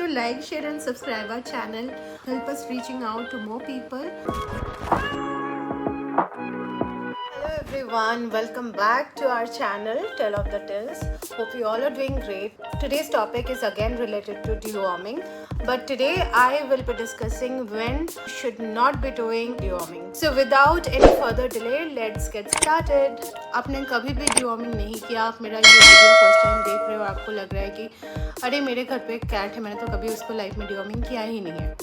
like, share and subscribe our channel. Help us reaching out to more people. Hello everyone, welcome back to our channel Tell of the Tales. Hope you all are doing great. Today's topic is again related to deworming, but today I will be discussing when you should not be doing deworming. So without any further delay, let's get started. आपने कभी भी deworming नहीं किया, आप मेरा ये video first time देख रहे हो, आपको लग रहा है कि अरे मेरे घर पे एक कैट है, मैंने तो कभी उसको लाइफ में deworming किया ही नहीं है,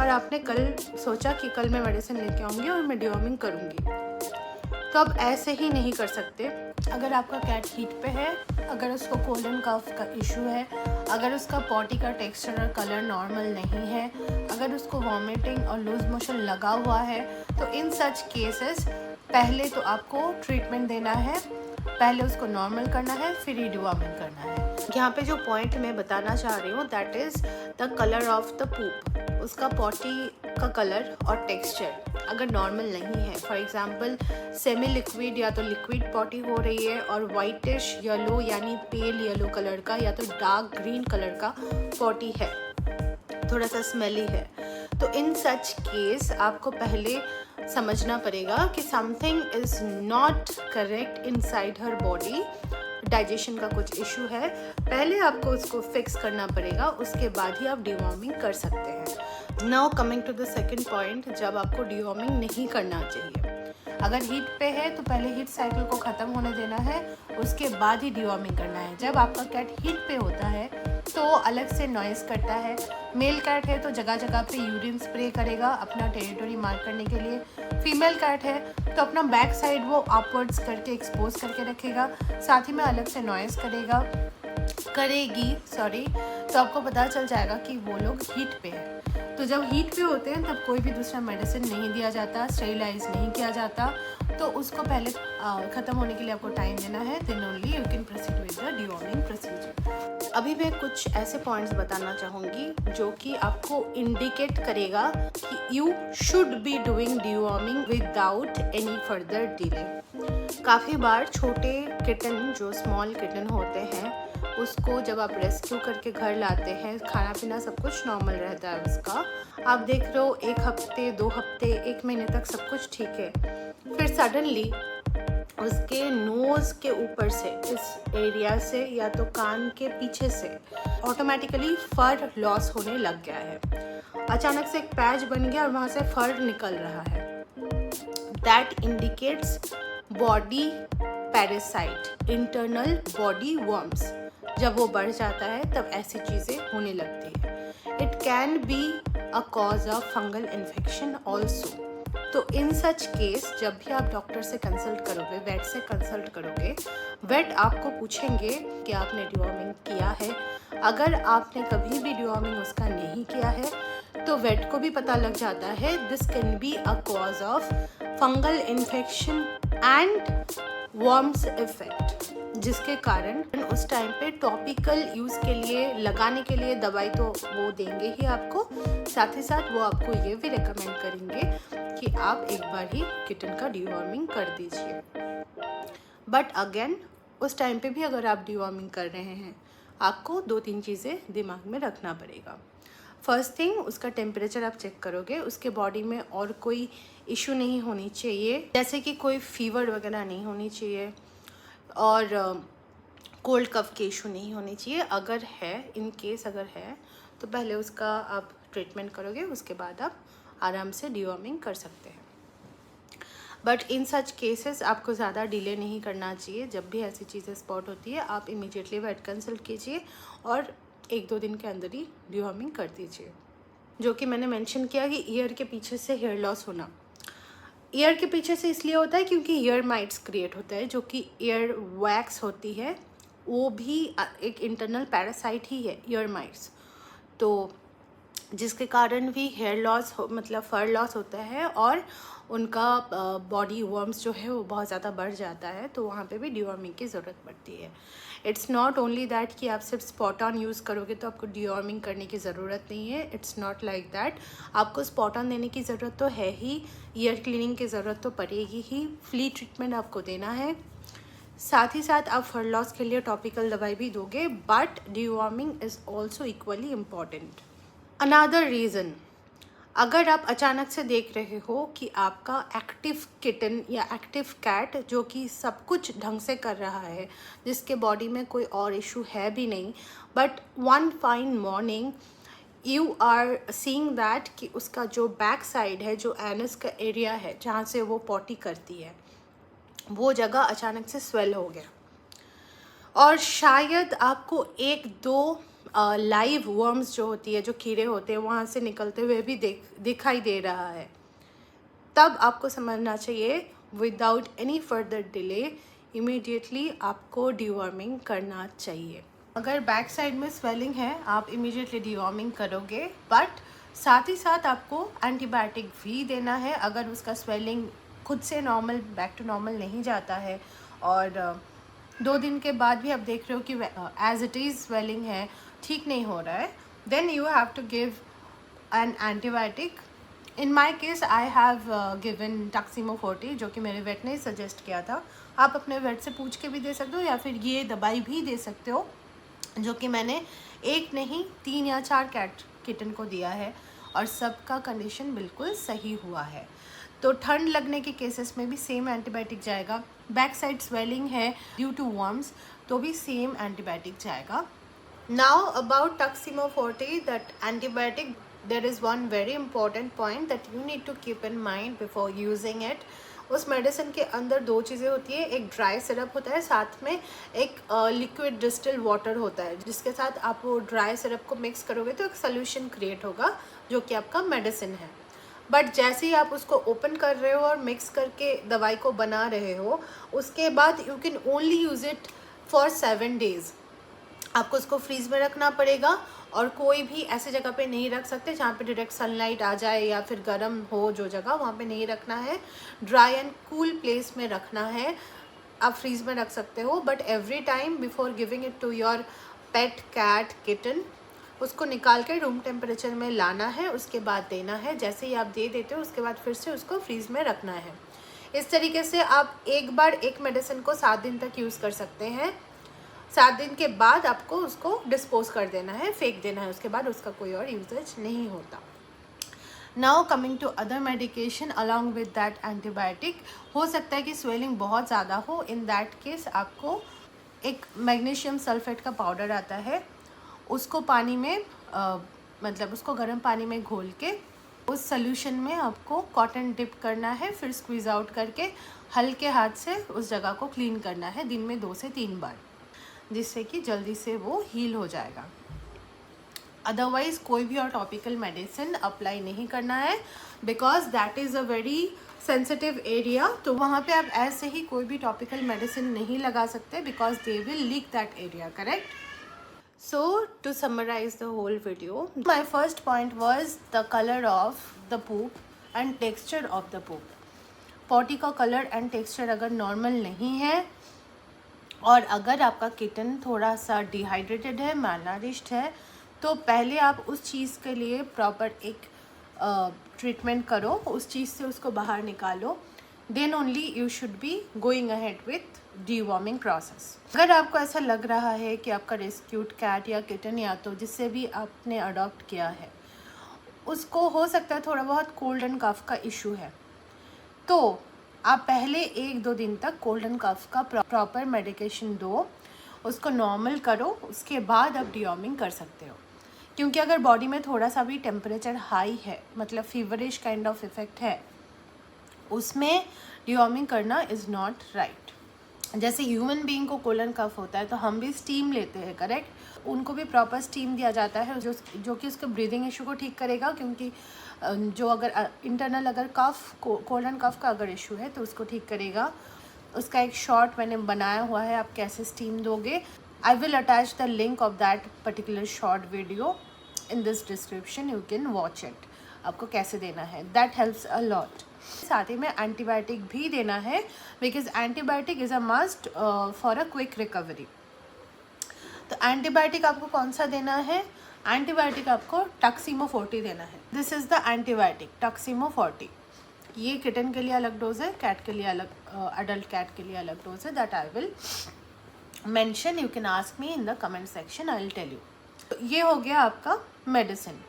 और आपने कल सोचा कि कल मैं मेडिसिन लेके आऊँगी और मैं deworming करूँगी, तो अब ऐसे ही नहीं कर सकते। अगर आपका कैट हीट पे है, अगर उसको कोल्ड एंड कफ का इशू है, अगर उसका पॉटी का टेक्सचर और कलर नॉर्मल नहीं है, अगर उसको वॉमिटिंग और लूज मोशन लगा हुआ है, तो इन सच केसेस पहले तो आपको ट्रीटमेंट देना है, पहले उसको नॉर्मल करना है, फिर ही डिवॉर्मिंग करना है। यहाँ पे जो पॉइंट मैं बताना चाह रही हूँ that is the colour of the poop. उसका पॉटी का कलर और टेक्सचर अगर नॉर्मल नहीं है, फॉर एग्जांपल सेमी लिक्विड या तो लिक्विड पॉटी हो रही है और वाइटिश येलो यानी पेल येलो कलर का या तो डार्क ग्रीन कलर का पॉटी है, थोड़ा सा स्मेली है, तो इन सच केस आपको पहले समझना पड़ेगा कि something is not correct inside her body, digestion का कुछ इशू है, पहले आपको उसको फिक्स करना पड़ेगा, उसके बाद ही आप डिवॉर्मिंग कर सकते हैं। Now coming to the second point, जब आपको डिवॉर्मिंग नहीं करना चाहिए। अगर हीट पे है तो पहले हीट साइकिल को ख़त्म होने देना है, उसके बाद ही डिवॉर्मिंग करना है। जब आपका कैट हीट पे होता है तो अलग से नॉइज़ करता है। मेल कैट है तो जगह जगह पे यूरिन स्प्रे करेगा अपना टेरिटरी मार्क करने के लिए। फीमेल कैट है तो अपना बैक साइड वो अपवर्ड्स करके एक्सपोज करके रखेगा, साथ ही में अलग से नॉइज़ करेगी, तो आपको पता चल जाएगा कि वो लोग हीट पे है। तो जब हीट पे होते हैं तब कोई भी दूसरा मेडिसिन नहीं दिया जाता, स्टेरिलाइज नहीं किया जाता, तो उसको पहले ख़त्म होने के लिए आपको टाइम देना है, then only you can proceed with the deworming procedure. अभी मैं कुछ ऐसे पॉइंट्स बताना चाहूँगी जो कि आपको इंडिकेट करेगा कि you should be doing deworming without any further delay. काफ़ी बार छोटे किटन जो स्मॉल किटन होते हैं उसको जब आप रेस्क्यू करके घर लाते हैं, खाना पीना सब कुछ नॉर्मल रहता है उसका, आप देख रहे हो 1 हफ्ते 2 हफ्ते 1 महीने तक सब कुछ ठीक है, फिर सडनली उसके नोज़ के ऊपर से इस एरिया से या तो कान के पीछे से ऑटोमेटिकली फर लॉस होने लग गया है, अचानक से एक पैच बन गया और वहाँ से फर निकल रहा है। That indicates body parasite, internal body worms, जब वो बढ़ जाता है तब ऐसी चीज़ें होने लगती है। It can be a cause of fungal infection also. तो इन सच केस जब भी आप डॉक्टर से कंसल्ट करोगे, वेट से कंसल्ट करोगे, वेट आपको पूछेंगे कि आपने डिवॉर्मिंग किया है। अगर आपने कभी भी डिवॉर्मिंग उसका नहीं किया है तो वेट को भी पता लग जाता है this can be a cause of fungal infection and worms effect, जिसके कारण उस टाइम पे टॉपिकल यूज़ के लिए लगाने के लिए दवाई तो वो देंगे ही आपको, साथ ही साथ वो आपको ये भी रेकमेंड करेंगे कि आप एक बार ही किटन का डिवॉर्मिंग कर दीजिए। बट अगेन उस टाइम पे भी अगर आप डिवॉर्मिंग कर रहे हैं आपको 2-3 चीज़ें दिमाग में रखना पड़ेगा। फर्स्ट थिंग, उसका टेम्परेचर आप चेक करोगे, उसके बॉडी में और कोई इशू नहीं होनी चाहिए, जैसे कि कोई फीवर वगैरह नहीं होनी चाहिए और कोल्ड कफ के इशू नहीं होनी चाहिए। अगर है, इन केस अगर है तो पहले उसका आप ट्रीटमेंट करोगे, उसके बाद आप आराम से डिवॉर्मिंग कर सकते हैं। बट इन सच केसेस आपको ज़्यादा डिले नहीं करना चाहिए। जब भी ऐसी चीज़ें स्पॉट होती है आप इमीडिएटली वेट कंसल्ट कीजिए और 1-2 दिन के अंदर ही डिवॉर्मिंग कर दीजिए। जो कि मैंने मेंशन किया कि ईयर के पीछे से हेयर लॉस होना, ईयर के पीछे से इसलिए होता है क्योंकि ईयर माइट्स क्रिएट होता है, जो कि ईयर वैक्स होती है, वो भी एक इंटरनल पैरासाइट ही है ईयर माइट्स, तो जिसके कारण भी हेयर लॉस मतलब फर लॉस होता है और उनका बॉडी वर्म्स जो है वो बहुत ज़्यादा बढ़ जाता है, तो वहाँ पे भी डिवॉर्मिंग की ज़रूरत पड़ती है। इट्स नॉट ओनली दैट कि आप सिर्फ स्पॉट ऑन यूज़ करोगे तो आपको डिवॉर्मिंग करने की ज़रूरत नहीं है, इट्स नॉट लाइक दैट। आपको स्पॉट ऑन देने की ज़रूरत तो है ही, ईयर क्लीनिंग की ज़रूरत तो पड़ेगी ही, फ्ली ट्रीटमेंट आपको देना है, साथ ही साथ आप फर लॉस के लिए टॉपिकल दवाई भी दोगे, but deworming is also equally important. Another reason, अगर आप अचानक से देख रहे हो कि आपका एक्टिव किटन या एक्टिव कैट जो कि सब कुछ ढंग से कर रहा है, जिसके बॉडी में कोई और इशू है भी नहीं, but one fine morning you are seeing that कि उसका जो बैक साइड है, जो एनस का एरिया है जहाँ से वो पॉटी करती है, वो जगह अचानक से स्वेल हो गया, और शायद आपको एक दो लाइव वर्म्स जो होती है, जो कीड़े होते हैं, वहाँ से निकलते हुए भी दिखाई दे रहा है, तब आपको समझना चाहिए without any further delay immediately आपको डिवॉर्मिंग करना चाहिए। अगर बैक साइड में स्वेलिंग है, आप इमीडिएटली डिवॉर्मिंग करोगे, बट साथ ही साथ आपको एंटीबायोटिक भी देना है अगर उसका स्वेलिंग खुद से नॉर्मल बैक टू नॉर्मल नहीं जाता है, और 2 दिन के बाद भी आप देख रहे हो कि एज इट इज़ स्वेलिंग है, ठीक नहीं हो रहा है, then you have to give an antibiotic. In my case I have given Taximo 40, जो कि मेरे वेट ने सजेस्ट किया था। आप अपने वेट से पूछ के भी दे सकते हो, या फिर ये दवाई भी दे सकते हो, जो कि मैंने एक नहीं 3 या 4 किटन को दिया है, और सबका कंडीशन बिल्कुल सही हुआ है। तो ठंड लगने के केसेस में भी सेम एंटीबायोटिक जाएगा, बैक साइड स्वेलिंग है ड्यू टू वर्म्स तो भी सेम एंटीबायोटिक जाएगा। Now about Taximo 40, that antibiotic, there is one very important point that you need to keep in mind before using it. उस medicine के अंदर 2 चीज़ें होती है, एक ड्राई सिरप होता है, साथ में एक लिक्विड डिस्टिल वाटर होता है, जिसके साथ आप वो ड्राई सिरप को मिक्स करोगे तो एक सोल्यूशन क्रिएट होगा जो कि आपका मेडिसिन है। बट जैसे ही आप उसको ओपन कर रहे हो और मिक्स करके दवाई को बना रहे हो, उसके बाद you can only use it for 7 days. आपको उसको फ्रीज में रखना पड़ेगा, और कोई भी ऐसे जगह पे नहीं रख सकते जहाँ पे डायरेक्ट सनलाइट आ जाए या फिर गर्म हो जो जगह, वहाँ पे नहीं रखना है। ड्राई एंड कूल प्लेस में रखना है। आप फ्रीज में रख सकते हो, but every time before giving it to your pet cat kitten, उसको निकाल के रूम टेम्परेचर में लाना है, उसके बाद देना है। जैसे ही आप दे देते हो उसके बाद फिर से उसको फ्रीज में रखना है। इस तरीके से आप एक बार एक मेडिसिन को 7 दिन तक यूज़ कर सकते हैं। 7 दिन के बाद आपको उसको डिस्पोज कर देना है, फेंक देना है, उसके बाद उसका कोई और यूजेज नहीं होता। Now coming to other medication along with that antibiotic, हो सकता है कि स्वेलिंग बहुत ज़्यादा हो, इन दैट केस आपको एक मैग्नीशियम सल्फेट का पाउडर आता है, उसको पानी में मतलब उसको गर्म पानी में घोल के उस सोल्यूशन में आपको कॉटन डिप करना है, फिर स्क्वीज़ आउट करके हल्के हाथ से उस जगह को क्लीन करना है दिन में 2 से 3 बार, जिससे कि जल्दी से वो हील हो जाएगा। अदरवाइज़ कोई भी और टॉपिकल मेडिसिन अप्लाई नहीं करना है, because that is a very sensitive area. तो वहाँ पे आप ऐसे ही कोई भी टॉपिकल मेडिसिन नहीं लगा सकते, because they will leak that area, correct? So to summarize the whole video, my first point was the color of the poop and texture of the poop. Potty का कलर एंड टेक्सचर अगर normal नहीं है, और अगर आपका kitten थोड़ा सा dehydrated है, malnourished है, तो पहले आप उस चीज़ के लिए प्रॉपर एक ट्रीटमेंट करो, उस चीज़ से उसको बाहर निकालो, then only you should be going ahead with deworming process. अगर आपको ऐसा लग रहा है कि आपका रेस्क्यूड कैट या किटन या तो जिससे भी आपने अडॉप्ट किया है, उसको हो सकता है थोड़ा बहुत कोल्ड एंड कफ का इशू है, तो आप पहले 1-2 दिन तक कोल्ड एंड कफ का प्रॉपर मेडिकेशन दो, उसको नॉर्मल करो, उसके बाद आप डिवॉर्मिंग कर सकते हो। क्योंकि अगर बॉडी में थोड़ा सा भी टेम्परेचर हाई है, मतलब फीवरिश काइंड ऑफ इफेक्ट है, उसमें डिवॉर्मिंग करना इज़ नॉट राइट। जैसे ह्यूमन बीइंग को कोल्ड एंड कफ होता है तो हम भी स्टीम लेते हैं, करेक्ट? उनको भी प्रॉपर स्टीम दिया जाता है जो कि उसके ब्रीदिंग इशू को ठीक करेगा, क्योंकि जो अगर इंटरनल अगर कफ कोल्ड एंड कफ का अगर इशू है तो उसको ठीक करेगा। उसका एक शॉर्ट मैंने बनाया हुआ है, आप कैसे स्टीम दोगे। I will attach the link of that particular short video in this description, you can watch it. आपको कैसे देना है, दैट हेल्प्स अ लॉट। साथ ही में एंटीबायोटिक भी देना है, because antibiotic is a must for a quick recovery. तो एंटीबायोटिक आपको कौन सा देना है? एंटीबायोटिक आपको टक्सिमो 40 देना है। This is the antibiotic Taximo 40। ये किटन के लिए अलग डोज है, कैट के लिए अलग, अडल्ट कैट के लिए अलग डोज है. That I will mention. You can ask me in the comment section, I will tell you. ये हो गया आपका मेडिसिन.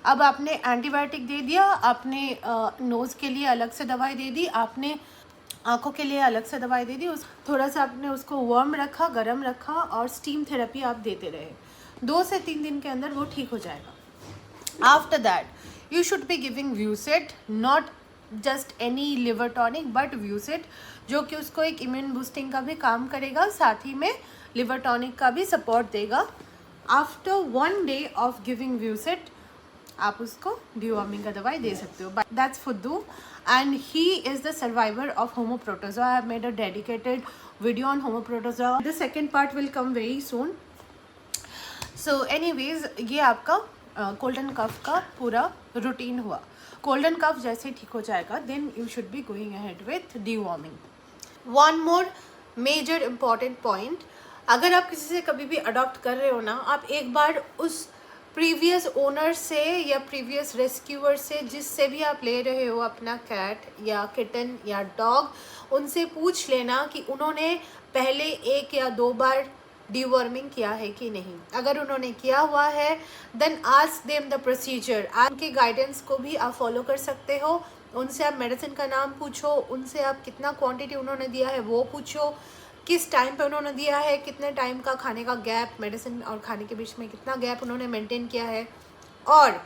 अब आपने एंटीबायोटिक दे दिया, आपने नोज़ के लिए अलग से दवाई दे दी, आपने आँखों के लिए अलग से दवाई दे दी. थोड़ा सा आपने उसको वार्म रखा, गर्म रखा और स्टीम थेरेपी आप देते रहे. 2 से 3 दिन के अंदर वो ठीक हो जाएगा. After that you should be giving Viusid, not just any liver tonic but Viusid, जो कि उसको एक इम्यून बूस्टिंग का भी काम करेगा, साथ ही में लिवर टॉनिक का भी सपोर्ट देगा. After 1 day of giving Viusid आप उसको डिवॉर्मिंग का दवाई दे सकते हो. दैट्स फुद्दू and he is the survivor of homoprotozoa. I have made a dedicated video on homoprotozoa. The second part will come very soon. So anyways, ये आपका कोल्ड एंड कफ का पूरा रूटीन हुआ. कोल्ड एंड कफ जैसे ठीक हो जाएगा then you should be going ahead with deworming. One more major important point, अगर आप किसी से कभी भी अडॉप्ट कर रहे हो ना, आप एक बार उस प्रीवियस ओनर से या प्रीवियस रेस्क्यूअर से, जिससे भी आप ले रहे हो अपना कैट या किटन या डॉग, उनसे पूछ लेना कि उन्होंने पहले 1 या 2 बार डिवॉर्मिंग किया है कि नहीं. अगर उन्होंने किया हुआ है then ask them the procedure. उनके गाइडेंस को भी आप फॉलो कर सकते हो. उनसे आप मेडिसिन का नाम पूछो, उनसे आप कितना क्वांटिटी उन्होंने दिया है वो पूछो, किस टाइम पे उन्होंने दिया है, कितने टाइम का खाने का गैप, मेडिसिन और खाने के बीच में कितना गैप उन्होंने मेंटेन किया है, और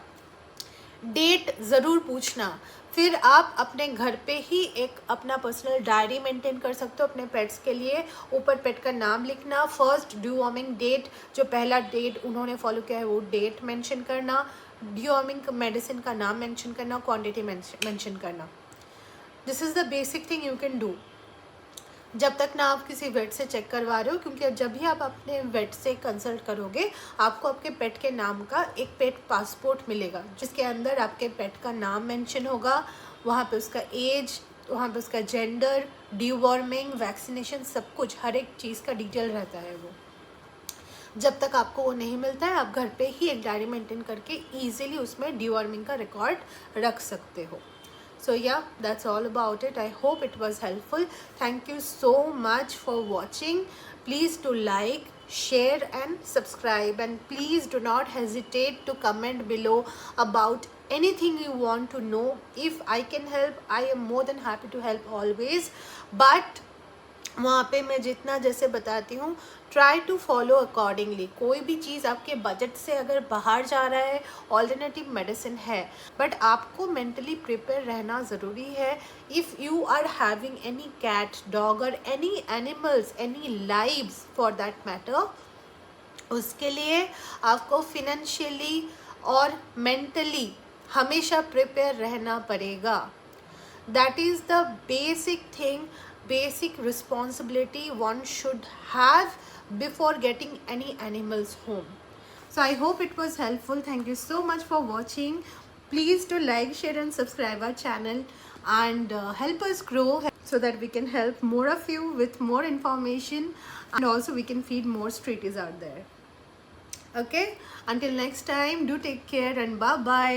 डेट ज़रूर पूछना. फिर आप अपने घर पे ही एक अपना पर्सनल डायरी मेंटेन कर सकते हो अपने पेट्स के लिए. ऊपर पेट का नाम लिखना, फर्स्ट डिवॉर्मिंग डेट, जो पहला डेट उन्होंने फॉलो किया है वो डेट मेंशन करना, डिवॉर्मिंग मेडिसिन का नाम मेंशन करना, क्वांटिटी मेंशन करना. This is the basic thing you can do जब तक ना आप किसी वेट से चेक करवा रहे हो, क्योंकि जब भी आप अपने वेट से कंसल्ट करोगे आपको आपके पेट के नाम का एक पेट पासपोर्ट मिलेगा, जिसके अंदर आपके पेट का नाम मेंशन होगा, वहाँ पे उसका एज, वहाँ पे उसका जेंडर, डिवॉर्मिंग, वैक्सीनेशन, सब कुछ, हर एक चीज़ का डिटेल रहता है. वो जब तक आपको वो नहीं मिलता है आप घर पे ही एक डायरी मेंटेन करके ईजिली उसमें डिवॉर्मिंग का रिकॉर्ड रख सकते हो. So yeah, that's all about it. I hope it was helpful. Thank you so much for watching. Please do like, share and subscribe, and please do not hesitate to comment below about anything you want to know. If I can help, I am more than happy to help always. But वहाँ पे मैं जितना जैसे बताती हूँ, try to follow accordingly. कोई भी चीज़ आपके बजट से अगर बाहर जा रहा है, ऑल्टरनेटिव मेडिसिन है, बट आपको मेंटली प्रिपेयर रहना ज़रूरी है. If you are having any cat, dog और any animals, any lives for that matter, उसके लिए आपको फिनेंशियली और मेंटली हमेशा प्रिपेयर रहना पड़ेगा. That is the basic thing, basic responsibility one should have before getting any animals home. So I hope it was helpful. Thank you so much for watching. Please do like, share and subscribe our channel and help us grow so that we can help more of you with more information, and also we can feed more streeties out there. Okay, until next time, do take care and bye bye.